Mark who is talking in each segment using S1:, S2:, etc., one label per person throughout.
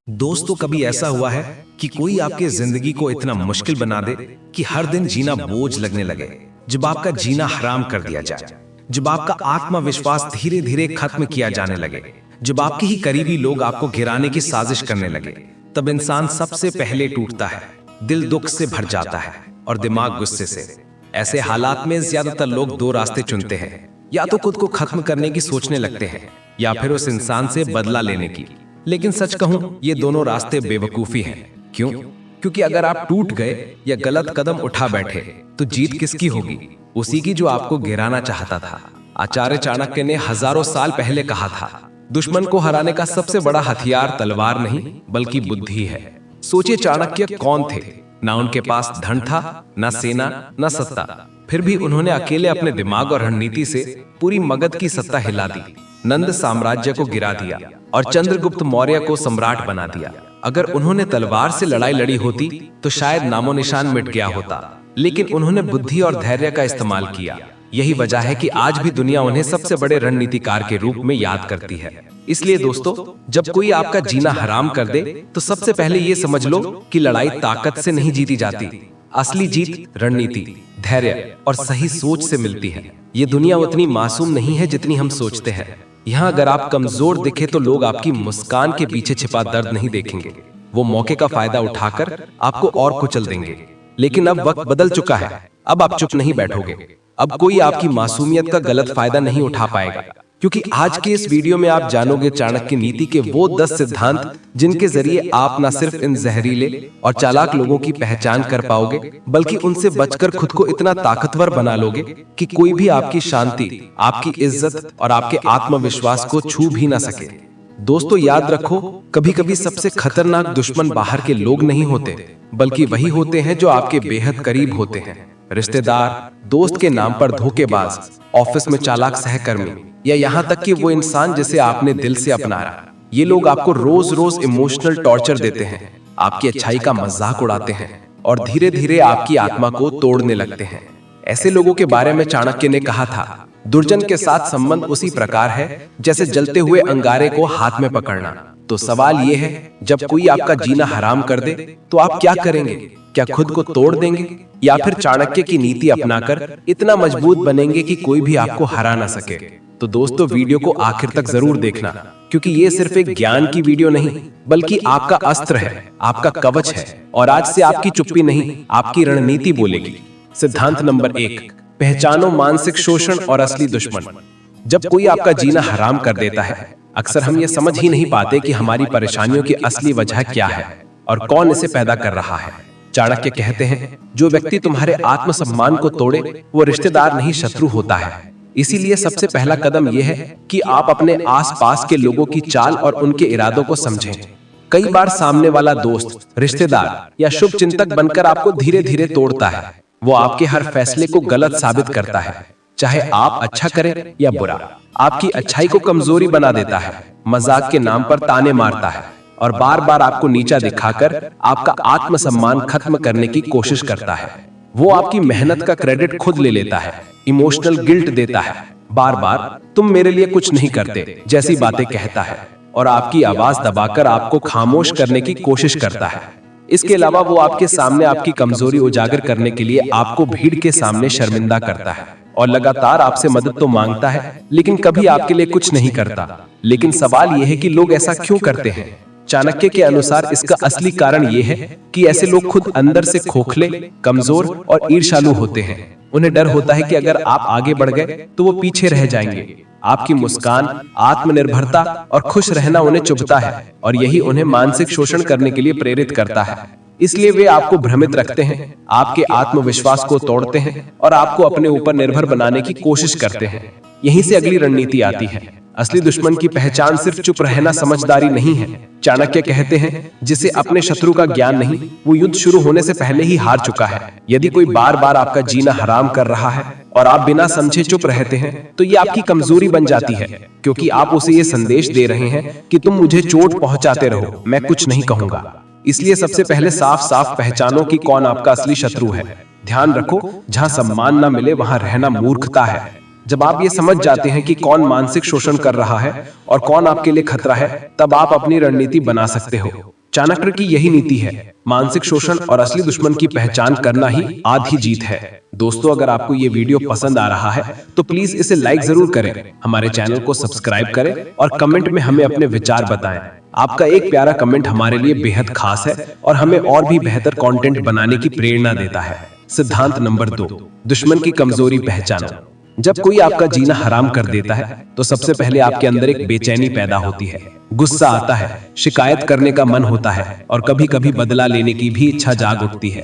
S1: दोस्तों, कभी ऐसा हुआ है कि कोई आपके जिंदगी को इतना मुश्किल बना दे कि हर दिन जीना बोझ लगने लगे, जब आपका जीना हराम कर दिया जाए, जब आपका आत्मविश्वास धीरे धीरे खत्म किया जाने लगे, जब आपके ही करीबी लोग आपको गिराने की साजिश करने लगे, तब इंसान सबसे पहले टूटता है, दिल दुख से भर जाता है और दिमाग गुस्से से। ऐसे हालात में ज्यादातर लोग दो रास्ते चुनते हैं, या तो खुद को खत्म करने की सोचने लगते हैं या फिर उस इंसान से बदला लेने की। लेकिन सच कहूं, ये दोनों रास्ते बेवकूफी हैं। क्यों? क्योंकि अगर आप टूट गए या गलत कदम उठा बैठे तो जीत किसकी होगी? उसी की जो आपको गिराना चाहता था। आचार्य चाणक्य ने हजारों साल पहले कहा था, दुश्मन को हराने का सबसे बड़ा हथियार तलवार नहीं बल्कि बुद्धि है। सोचिए, चाणक्य कौन थे? ना उनके पास धन था, ना सेना, ना सत्ता, फिर भी उन्होंने अकेले अपने दिमाग और रणनीति से पूरी मगध की सत्ता हिला दी, नंद साम्राज्य को गिरा दिया और चंद्रगुप्त मौर्य को सम्राट बना दिया। अगर उन्होंने तलवार से लड़ाई लड़ी होती तो शायद नामो निशान मिट गया होता, लेकिन उन्होंने बुद्धि और धैर्य का इस्तेमाल किया। यही वजह है कि आज भी दुनिया उन्हें सबसे बड़े रणनीतिकार के रूप में याद करती है। इसलिए दोस्तों, जब कोई आपका जीना हराम कर दे तो सबसे पहले ये समझ लो कि लड़ाई ताकत से नहीं जीती जाती। असली जीत रणनीति, धैर्य और सही सोच से मिलती है। ये दुनिया उतनी मासूम नहीं है जितनी हम सोचते हैं। यहाँ अगर आप कमजोर दिखे तो लोग आपकी मुस्कान के पीछे छिपा दर्द नहीं देखेंगे, वो मौके का फायदा उठाकर आपको और कुचल देंगे। लेकिन अब वक्त बदल चुका है, अब आप चुप नहीं बैठोगे, अब कोई आपकी मासूमियत का गलत फायदा नहीं उठा पाएगा। क्योंकि आज के इस वीडियो में आप जानोगे चाणक्य नीति के वो 10 सिद्धांत जिनके जरिए आप न सिर्फ इन जहरीले और चालाक लोगों की पहचान कर पाओगे, बल्कि उनसे बचकर खुद को इतना ताकतवर बना लोगे कि कोई भी आपकी शांति, आपकी इज्जत और आपके आत्मविश्वास को छू भी न सके। दोस्तों, याद रखो, कभी कभी सबसे खतरनाक दुश्मन बाहर के लोग नहीं होते, बल्कि वही होते हैं जो आपके बेहद करीब होते हैं। रिश्तेदार, दोस्त के नाम पर धोखेबाज, ऑफिस में चालाक सहकर्मी, या यहाँ तक कि वो इंसान जिसे आपने दिल से अपनाया। ये लोग आपको रोज रोज इमोशनल टॉर्चर देते हैं, आपकी अच्छाई का मजाक उड़ाते हैं और धीरे धीरे आपकी आत्मा को तोड़ने लगते हैं। ऐसे लोगों के बारे में चाणक्य ने कहा था, दुर्जन के साथ संबंध उसी प्रकार है जैसे जलते हुए अंगारे को हाथ में पकड़ना। तो सवाल ये है, जब कोई आपका जीना हराम कर दे तो आप क्या करेंगे? क्या खुद को तोड़ देंगे या फिर चाणक्य की नीति अपनाकर इतना मजबूत बनेंगे कि कोई भी आपको हरा ना सके? तो दोस्तों, वीडियो को आखिर तक जरूर देखना, क्योंकि ये सिर्फ एक ज्ञान की वीडियो नहीं बल्कि आपका अस्त्र है, आपका कवच है। और आज से आपकी चुप्पी नहीं, आपकी रणनीति बोलेगी। सिद्धांत नंबर 1, पहचानो मानसिक शोषण और असली दुश्मन। जब कोई आपका जीना हराम कर देता है, अक्सर हम ये समझ ही नहीं पाते कि हमारी परेशानियों की असली वजह क्या है और कौन इसे पैदा कर रहा है। चाणक्य कहते हैं, जो व्यक्ति तुम्हारे आत्मसम्मान को तोड़े वो रिश्तेदार नहीं शत्रु होता है। इसीलिए सबसे पहला कदम यह है कि आप अपने आसपास के लोगों की चाल और उनके इरादों को समझें। कई बार सामने वाला दोस्त, रिश्तेदार या शुभ चिंतक बनकर आपको धीरे धीरे तोड़ता है। वो आपके हर फैसले को गलत साबित करता है, चाहे आप अच्छा करें या बुरा। आपकी अच्छाई को कमजोरी बना देता है, मजाक के नाम पर ताने मारता है और बार बार आपको नीचा दिखाकर आपका आत्मसम्मान खत्म करने की कोशिश करता है। वो आपकी मेहनत का क्रेडिट खुद ले लेता है, इमोशनल गिल्ट देता है, बार बार तुम मेरे लिए कुछ नहीं करते जैसी बातें कहता है और आपकी आवाज दबाकर आपको खामोश करने की कोशिश करता है। इसके अलावा वो आपके सामने आपकी कमजोरी उजागर करने के लिए आपको भीड़ के सामने शर्मिंदा करता है और लगातार आपसे मदद तो मांगता है, लेकिन कभी आपके लिए कुछ नहीं करता। लेकिन सवाल यह है कि लोग ऐसा क्यों करते हैं? चाणक्य के अनुसार इसका असली कारण यह है कि ऐसे लोग खुद अंदर से खोखले, कमजोर और ईर्ष्यालु होते हैं। उन्हें डर होता है कि अगर आप आगे बढ़ गए तो वो पीछे रह जाएंगे। आपकी मुस्कान, आत्मनिर्भरता और खुश रहना उन्हें चुभता है और यही उन्हें मानसिक शोषण करने के लिए प्रेरित करता है। इसलिए वे आपको भ्रमित रखते हैं, आपके आत्मविश्वास को तोड़ते हैं और आपको अपने ऊपर निर्भर बनाने की कोशिश करते हैं। यहीं से अगली रणनीति आती है। असली दुश्मन की पहचान सिर्फ चुप रहना समझदारी नहीं है। चाणक्य कहते हैं, जिसे अपने शत्रु का ज्ञान नहीं, वो युद्ध शुरू होने से पहले ही हार चुका है। यदि कोई बार बार आपका जीना हराम कर रहा है और आप बिना समझे चुप रहते हैं तो ये आपकी कमजोरी बन जाती है, क्योंकि आप उसे ये संदेश दे रहे हैं कि तुम मुझे चोट पहुंचाते रहो, मैं कुछ नहीं कहूंगा। इसलिए सबसे पहले साफ साफ पहचानो कि कौन आपका असली शत्रु है। ध्यान रखो, जहां सम्मान न मिले वहां रहना मूर्खता है। जब आप ये समझ जाते हैं कि कौन मानसिक शोषण कर रहा है और कौन आपके लिए खतरा है, तब आप अपनी रणनीति बना सकते हो।
S2: चाणक्य की यही नीति है, मानसिक शोषण और असली दुश्मन की पहचान करना ही आधी जीत है। दोस्तों, अगर आपको ये वीडियो पसंद आ रहा है तो प्लीज इसे लाइक जरूर करें, हमारे चैनल को सब्सक्राइब करें और कमेंट में हमें अपने विचार बताएं। आपका एक प्यारा कमेंट हमारे लिए बेहद खास है और हमें और भी बेहतर कंटेंट बनाने की प्रेरणा देता है। सिद्धांत नंबर 2, दुश्मन की कमजोरी पहचानो। जब कोई आपका जीना हराम कर देता है तो सबसे पहले आपके अंदर एक बेचैनी पैदा होती है, गुस्सा आता है, शिकायत करने का मन होता है और कभी कभी बदला लेने की भी इच्छा जाग उठती है।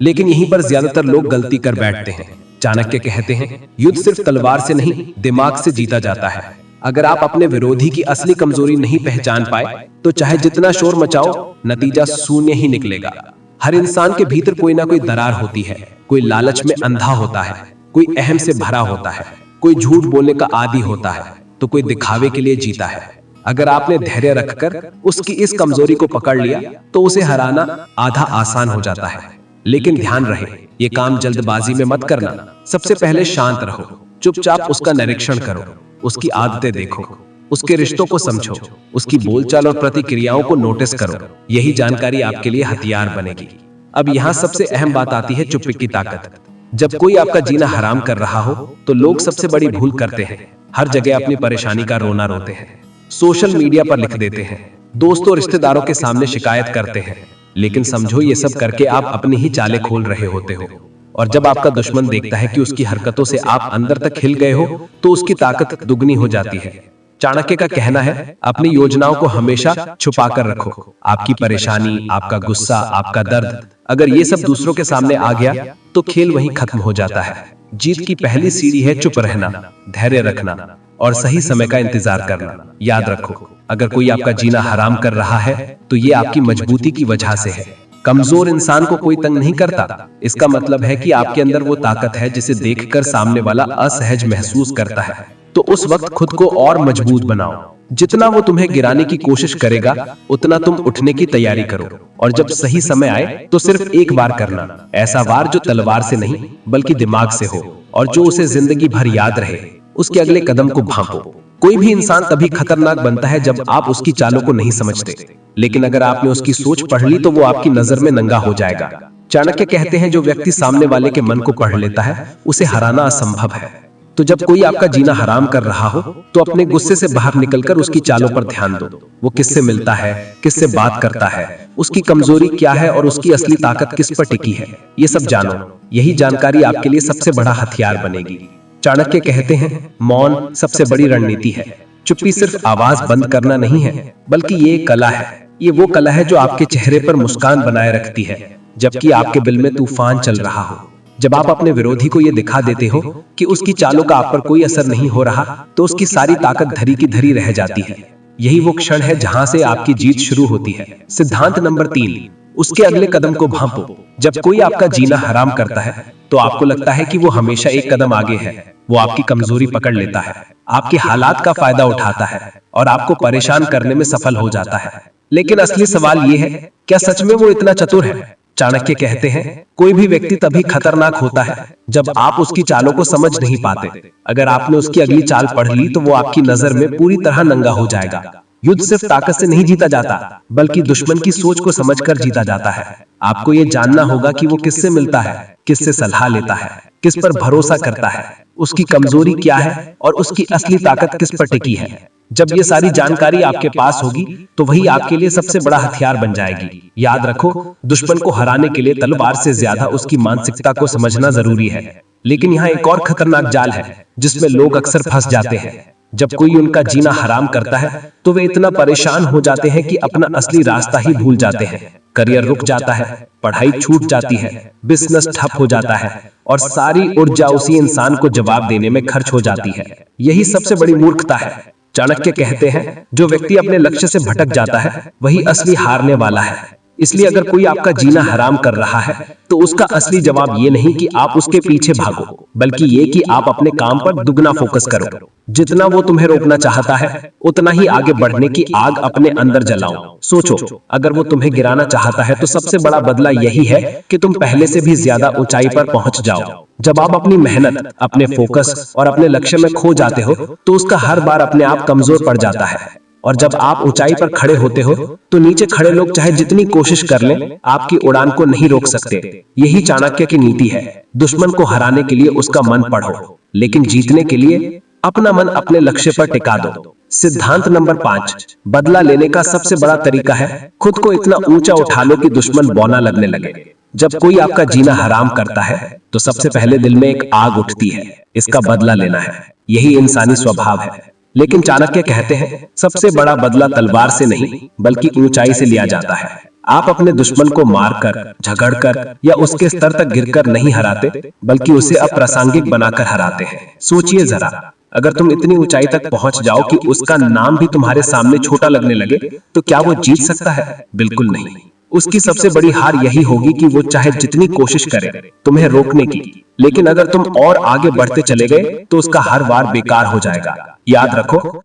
S2: लेकिन यहीं पर ज्यादातर लोग गलती कर बैठते हैं। चाणक्य कहते हैं, युद्ध सिर्फ तलवार से नहीं, दिमाग से जीता जाता है। अगर आप अपने विरोधी की असली कमजोरी नहीं पहचान पाए तो चाहे जितना शोर मचाओ, नतीजा शून्य ही निकलेगा। हर इंसान के भीतर कोई ना कोई दरार होती है। कोई लालच में अंधा होता है, कोई अहम से भरा होता है, कोई झूठ बोलने का आदी होता है, तो कोई दिखावे के लिए जीता है। अगर आपने धैर्य रखकर उसकी इस कमजोरी को पकड़ लिया तो उसे हराना आधा आसान हो जाता है। लेकिन ध्यान रहे, ये काम जल्दबाजी में मत करना। सबसे पहले शांत रहो, चुपचाप उसका निरीक्षण करो, उसकी आदतें देखो, उसके रिश्तों को समझो, उसकी बोलचाल और प्रतिक्रियाओं को नोटिस करो। यही जानकारी आपके लिए हथियार बनेगी। अब यहाँ सबसे अहम बात आती है चुप्पी की ताकत। जब कोई आपका जीना हराम कर रहा हो तो लोग सबसे बड़ी भूल करते हैं, हर जगह अपनी परेशानी का रोना रोते हैं, सोशल मीडिया पर लिख देते हैं, दोस्तों रिश्तेदारों के सामने शिकायत करते हैं। लेकिन समझो, ये सब करके आप अपनी ही चालें खोल रहे होते हो। और जब आपका दुश्मन देखता है कि उसकी हरकतों से आप अंदर तक हिल गए हो तो उसकी ताकत दुगनी हो जाती है। चाणक्य का कहना है, अपनी योजनाओं को हमेशा छुपा कर रखो। आपकी परेशानी, आपका गुस्सा, आपका दर्द, अगर ये सब दूसरों के सामने आ गया तो खेल वहीं खत्म हो जाता है। जीत की पहली सीढ़ी है चुप रहना, धैर्य रखना और सही समय का इंतजार करना। याद रखो, अगर कोई आपका जीना हराम कर रहा है तो ये आपकी मजबूती की वजह से है। कमजोर इंसान को कोई तंग नहीं करता। इसका मतलब है कि आपके अंदर वो ताकत है जिसे देखकर सामने वाला असहज महसूस करता है। तो उस वक्त खुद को और मजबूत बनाओ। जितना वो तुम्हें गिराने की कोशिश करेगा उतना तुम उठने की तैयारी करो। और जब सही समय आए तो सिर्फ एक वार करना, ऐसा वार जो तलवार से नहीं बल्कि दिमाग से हो और जो उसे जिंदगी भर याद रहे। उसके अगले कदम को भांपो। कोई भी इंसान तभी खतरनाक बनता है जब आप उसकी चालों को नहीं समझते। लेकिन अगर आपने उसकी सोच पढ़ ली तो वो आपकी नजर में नंगा हो जाएगा। चाणक्य कहते हैं, जो व्यक्ति सामने वाले के मन को पढ़ लेता है उसे हराना असंभव है। तो जब कोई आपका जीना हराम कर रहा हो तो अपने गुस्से से बाहर निकलकर उसकी चालों पर ध्यान दो। वो किससे मिलता है, किससे बात करता है, उसकी कमजोरी क्या है और उसकी असली ताकत किस पर टिकी है, ये सब जानो। यही जानकारी आपके लिए सबसे बड़ा हथियार बनेगी। चाणक्य कहते हैं, मौन सबसे बड़ी रणनीति है। चुप्पी सिर्फ आवाज बंद करना नहीं है, बल्कि ये एक कला है। ये वो कला है जो आपके चेहरे पर मुस्कान बनाए रखती है जबकि आपके दिल में तूफान चल रहा हो। जब आप अपने विरोधी को ये दिखा देते हो कि उसकी चालों का आप पर कोई असर नहीं हो रहा तो उसकी सारी ताकत धरी की धरी रह जाती है। यही वो क्षण है जहां से आपकी जीत शुरू होती है। सिद्धांत नंबर 3, उसके अगले कदम को भांपो। जब कोई आपका जीना हराम करता है तो आपको लगता है कि वो हमेशा एक कदम आगे है। वो आपकी कमजोरी पकड़ लेता है, आपके हालात का फायदा उठाता है और आपको परेशान करने में सफल हो जाता है। लेकिन असली सवाल ये है, क्या सच में वो इतना चतुर है? चाणक्य कहते हैं, कोई भी व्यक्ति तभी खतरनाक होता है जब आप उसकी चालों को समझ नहीं पाते। अगर आपने उसकी अगली चाल पढ़ ली तो वो आपकी नजर में पूरी तरह नंगा हो जाएगा। युद्ध सिर्फ ताकत से नहीं जीता जाता बल्कि दुश्मन की सोच को समझकर जीता जाता है। आपको ये जानना होगा कि वो किससे मिलता है, किससे सलाह लेता है, किस पर भरोसा करता है, उसकी कमजोरी क्या है और उसकी असली ताकत किस पर टिकी है। जब ये सारी जानकारी आपके पास होगी तो वही आपके लिए सबसे बड़ा हथियार बन जाएगी। याद रखो, दुश्मन को हराने के लिए तलवार से ज्यादा उसकी मानसिकता को समझना जरूरी है। लेकिन यहाँ एक और खतरनाक जाल है जिसमें लोग अक्सर फंस जाते हैं। जब कोई उनका जीना हराम करता है तो वे इतना परेशान हो जाते हैं कि अपना असली रास्ता ही भूल जाते हैं। करियर रुक जाता है, पढ़ाई छूट जाती है, बिजनेस ठप हो जाता है और सारी ऊर्जा उसी इंसान को जवाब देने में खर्च हो जाती है। यही सबसे बड़ी मूर्खता है। चाणक्य कहते हैं, जो व्यक्ति अपने लक्ष्य से भटक जाता है वही असली हारने वाला है। इसलिए अगर कोई आपका जीना हराम कर रहा है तो उसका असली जवाब ये नहीं कि आप उसके पीछे भागो, बल्कि ये कि आप अपने काम पर दुगना फोकस करो। जितना वो तुम्हें रोकना चाहता है उतना ही आगे बढ़ने की आग अपने अंदर जलाओ। सोचो, अगर वो तुम्हें गिराना चाहता है तो सबसे बड़ा बदला यही है कि तुम पहले से भी ज्यादा ऊंचाई पर पहुंच जाओ। जब आप अपनी मेहनत, अपने फोकस और अपने लक्ष्य में खो जाते हो तो उसका हर बार अपने आप कमजोर पड़ जाता है और जब आप ऊंचाई पर खड़े होते हो तो नीचे खड़े लोग चाहे जितनी कोशिश कर लें, आपकी उड़ान को नहीं रोक सकते। यही चाणक्य की नीति है। दुश्मन को हराने के लिए उसका मन पढ़ो, लेकिन जीतने के लिए अपना मन अपने लक्ष्य पर टिका दो। सिद्धांत नंबर 5, बदला लेने का सबसे बड़ा तरीका है खुद को इतना ऊंचा उठा लो कि दुश्मन बौना लगने लगे। जब कोई आपका जीना हराम करता है तो सबसे पहले दिल में एक आग उठती है, इसका बदला लेना है। यही इंसानी स्वभाव है। लेकिन चाणक्य कहते हैं सबसे बड़ा बदला तलवार से नहीं बल्कि ऊंचाई से लिया जाता है। आप अपने दुश्मन को मारकर, झगड़कर या उसके स्तर तक गिरकर नहीं हराते, बल्कि उसे अप्रासंगिक बनाकर हराते हैं। सोचिए जरा, अगर तुम इतनी ऊंचाई तक पहुंच जाओ कि उसका नाम भी तुम्हारे सामने छोटा लगने लगे, तो क्या वो जीत सकता है? बिल्कुल नहीं। उसकी सबसे बड़ी हार यही होगी कि वो चाहे जितनी कोशिश करे तुम्हें रोकने की, लेकिन अगर तुम और आगे बढ़ते चले गए तो उसका हर वार बेकार हो जाएगा। याद रखो,